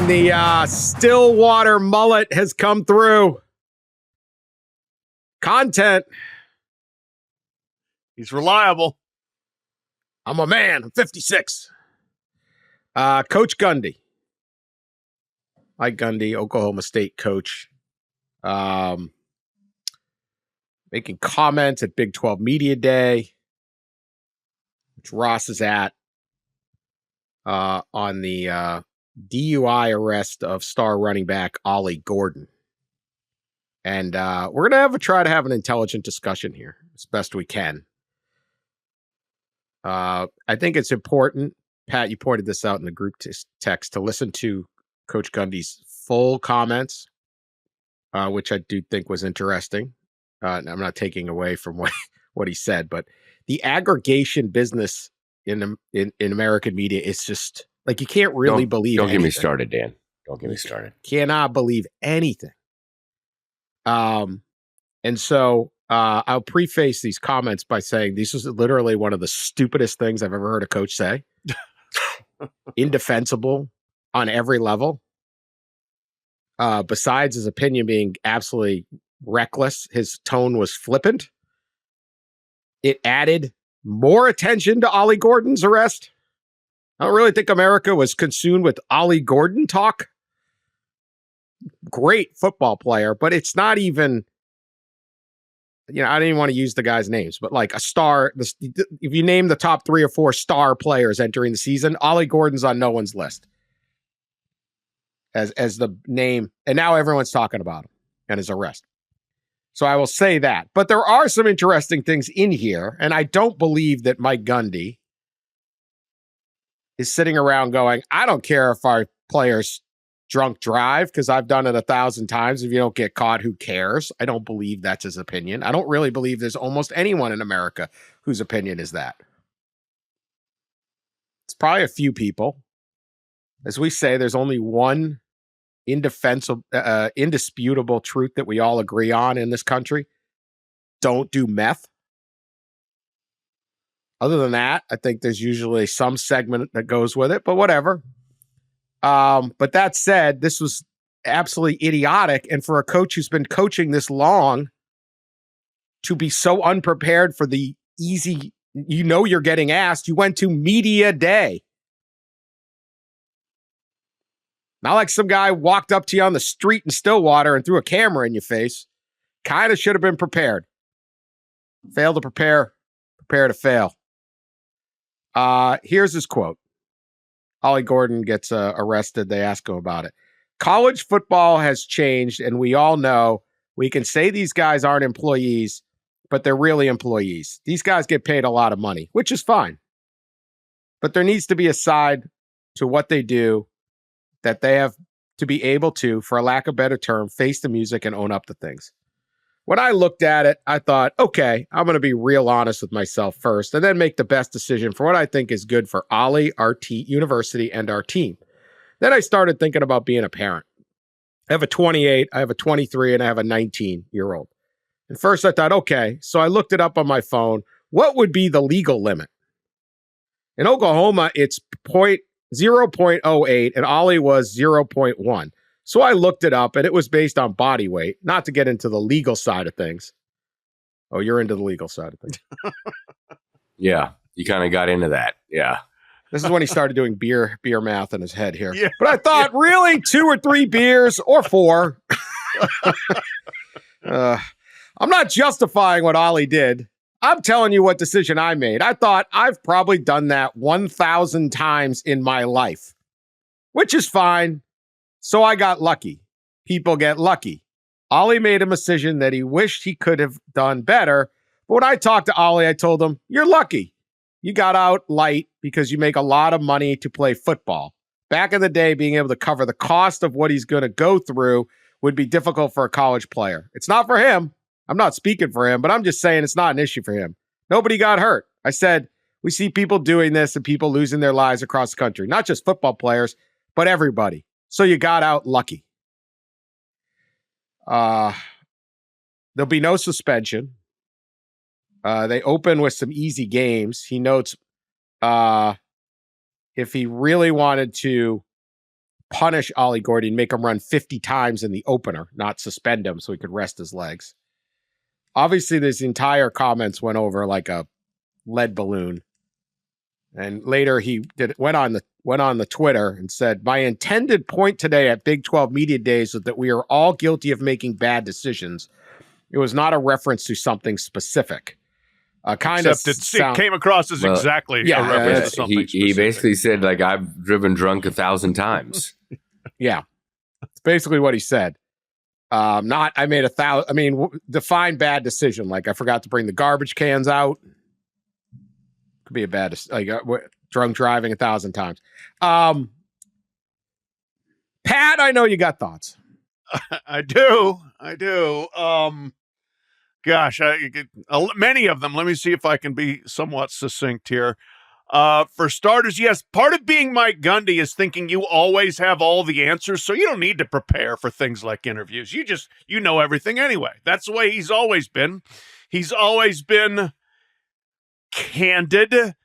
And the Stillwater mullet has come through. Content. He's reliable. I'm a man. I'm 56. Coach Gundy. Mike Gundy, Oklahoma State coach. Making comments at Big 12 Media Day, which Ross is at, on the DUI arrest of star running back Ollie Gordon. And we're going to try to have an intelligent discussion here as best we can. I think it's important, Pat, you pointed this out in the group text, to listen to Coach Gundy's full comments, which I do think was interesting. I'm not taking away from what he said, but the aggregation business in American media is just like, you can't really believe Don't anything. get me started, Dan. Don't get me started. Cannot believe anything. And so I'll preface these comments by saying this is literally one of the stupidest things I've ever heard a coach say. Indefensible on every level. Besides his opinion being absolutely reckless, his tone was flippant. It added more attention to Ollie Gordon's arrest. I don't really think America was consumed with Ollie Gordon talk. Great football player, but it's not even, I didn't even want to use the guys' names, but like a star, if you name the top 3 or 4 star players entering the season, Ollie Gordon's on no one's list as the name, and now everyone's talking about him and his arrest. So I will say that. But there are some interesting things in here, and I don't believe that Mike Gundy is sitting around going, I don't care if our players drunk drive, because I've done it 1,000 times. If you don't get caught, who cares? I don't believe that's his opinion. I don't really believe there's almost anyone in America whose opinion is that. It's probably a few people. As we say, there's only one indisputable truth that we all agree on in this country. Don't do meth. Other than that, I think there's usually some segment that goes with it, but whatever. But that said, this was absolutely idiotic. And for a coach who's been coaching this long to be so unprepared for the easy, you're getting asked, you went to media day. Not like some guy walked up to you on the street in Stillwater and threw a camera in your face. Kind of should have been prepared. Fail to prepare to fail. Here's his quote. Ollie Gordon gets arrested. They ask him about it. College football has changed, and we all know we can say these guys aren't employees, but they're really employees. These guys get paid a lot of money, which is fine. But there needs to be a side to what they do that they have to be able to, for a lack of a better term, face the music and own up to things. When I looked at it, I thought, okay, I'm going to be real honest with myself first and then make the best decision for what I think is good for Ollie, our university, and our team. Then I started thinking about being a parent. I have a 28, I have a 23, and I have a 19-year-old. And first I thought, okay, so I looked it up on my phone. What would be the legal limit? In Oklahoma, it's 0.08, and Ollie was 0.1. So I looked it up, and it was based on body weight, not to get into the legal side of things. Oh, you're into the legal side of things. Yeah, you kind of got into that. Yeah. This is when he started doing beer math in his head here. Yeah. But I thought, really, 2 or 3 beers or 4. I'm not justifying what Ollie did. I'm telling you what decision I made. I thought I've probably done that 1,000 times in my life, which is fine. So I got lucky. People get lucky. Ollie made a decision that he wished he could have done better. But when I talked to Ollie, I told him, you're lucky. You got out light because you make a lot of money to play football. Back in the day, being able to cover the cost of what he's going to go through would be difficult for a college player. It's not for him. I'm not speaking for him, but I'm just saying it's not an issue for him. Nobody got hurt. I said, we see people doing this and people losing their lives across the country, not just football players, but everybody. So you got out lucky. There'll be no suspension. They open with some easy games. He notes if he really wanted to punish Ollie Gordon, make him run 50 times in the opener, not suspend him so he could rest his legs. Obviously, this entire comments went over like a lead balloon. And later he went on the Twitter and said, "My intended point today at Big 12 Media Days was that we are all guilty of making bad decisions. It was not a reference to something specific." It came across as exactly a reference to something specific. He basically said, like, I've driven drunk 1,000 times. Yeah. It's basically what he said. I made 1,000. I mean, define bad decision. Like, I forgot to bring the garbage cans out. Could be a bad, like, drunk driving 1,000 times. Pat, I know you got thoughts. I do. Gosh, many of them. Let me see if I can be somewhat succinct here. For starters, yes, part of being Mike Gundy is thinking you always have all the answers, so you don't need to prepare for things like interviews. You know everything anyway. That's the way he's always been. He's always been candid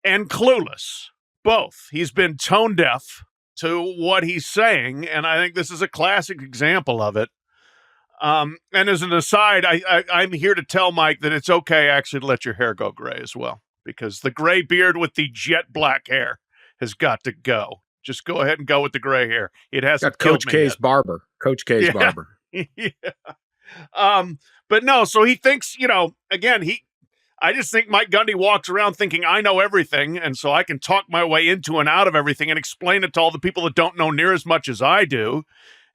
and clueless, both. He's been tone deaf to what he's saying, and I think this is a classic example of it. And as an aside, I'm here to tell Mike that it's okay actually to let your hair go gray as well, because the gray beard with the jet black hair has got to go. Just go ahead and go with the gray hair. It hasn't killed Coach K's yet. barber. Coach K's barber. Yeah. But no, so he thinks, again, I just think Mike Gundy walks around thinking I know everything, and so I can talk my way into and out of everything and explain it to all the people that don't know near as much as I do.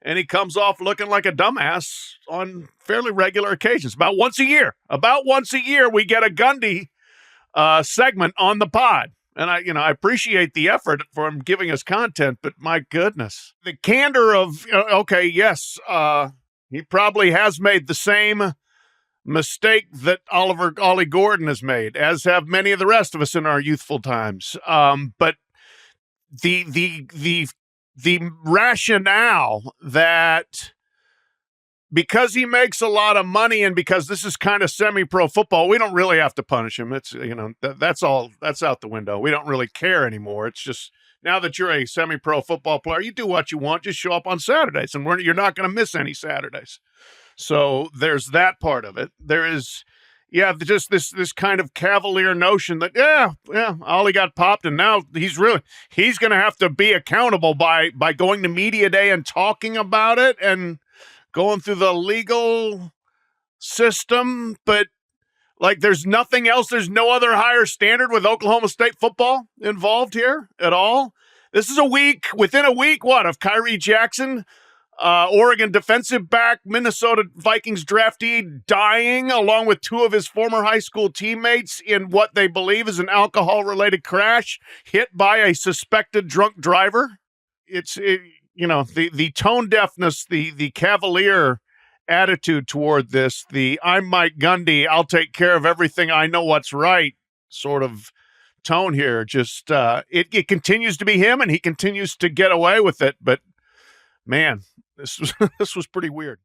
And he comes off looking like a dumbass on fairly regular occasions. About once a year, we get a Gundy segment on the pod. And I appreciate the effort for him giving us content, but my goodness, the candor of, he probably has made the same mistake that Ollie Gordon has made, as have many of the rest of us in our youthful times. But the rationale that because he makes a lot of money and because this is kind of semi-pro football, we don't really have to punish him. It's, that's out the window. We don't really care anymore. It's just now that you're a semi-pro football player, you do what you want, just show up on Saturdays, and you're not going to miss any Saturdays. So there's that part of it. There is, just this kind of cavalier notion that, Ollie got popped, and now he's going to have to be accountable by going to media day and talking about it and going through the legal system. But like, there's nothing else. There's no other higher standard with Oklahoma State football involved here at all. This is within a week, of Kyrie Jackson, Oregon defensive back, Minnesota Vikings draftee, dying along with two of his former high school teammates in what they believe is an alcohol-related crash hit by a suspected drunk driver. The tone deafness, the cavalier attitude toward this, the I'm Mike Gundy, I'll take care of everything, I know what's right sort of tone here. Just it continues to be him, and he continues to get away with it. But man, this was pretty weird.